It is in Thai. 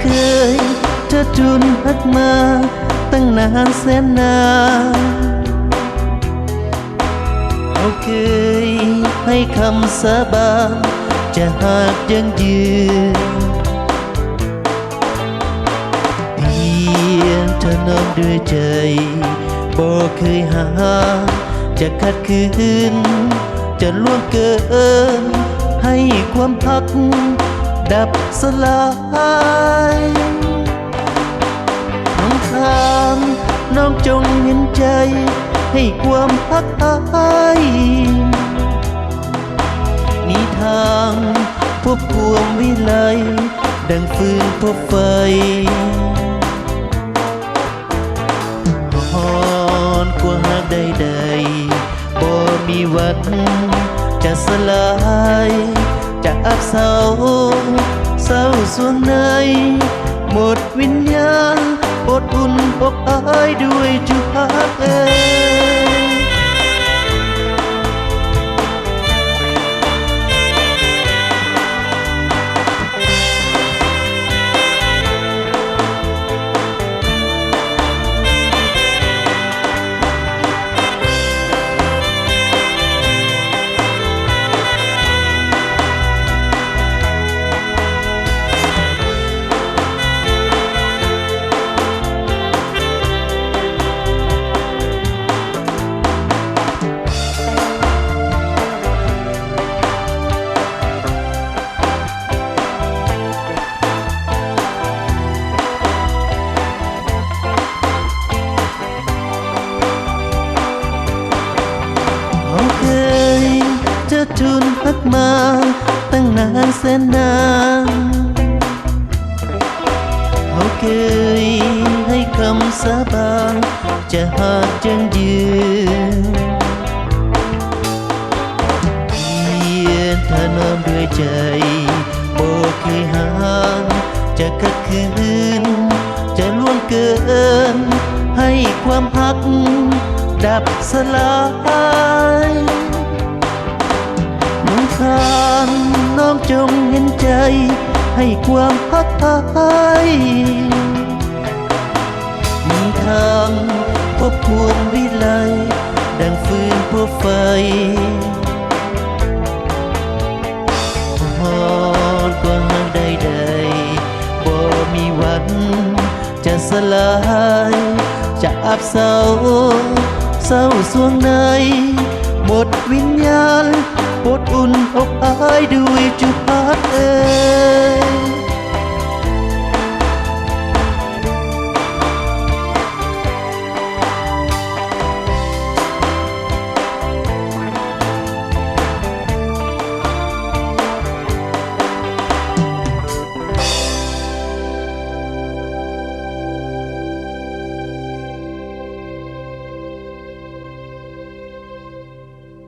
เคยเธอจุนฮักมาตั้งนานแสนนานเขาเคยให้คำสาบานจะหากยังยืนเพียงเธอนอมด้วยใจบ่เคยหาจะขัดขืนจะล่วงเกินให้ความพักดับสลายน้องถามน้องจงเห็นใจให้ความพักอายมีทางพบความวิไลดังฟืนพบไฟหอนกว่าใดๆบ่มีวันจะสลายจะอับเศร้าส่วนในหมดวิญญาณอดอุ่นอกอายด้วยจุฮักจุนพักมาตั้งนานแสนนานเขาเคยให้คำสาบานจะหากยังยืนเพียงเธอนอมด้วยใจบ่เคยห่างจะขัดขืนจะล่วงเกินให้ความพักดับสลายน้องจงเห็นใจให้ความพักอายมีทางพบความวิไลดังฟืนพบไฟหอนกว่าใดๆบ่มีวันจะสลายจะอับเศร้าส่วงในหมดวิญญาณอดอุ่นอกอายด้วยจุฮัก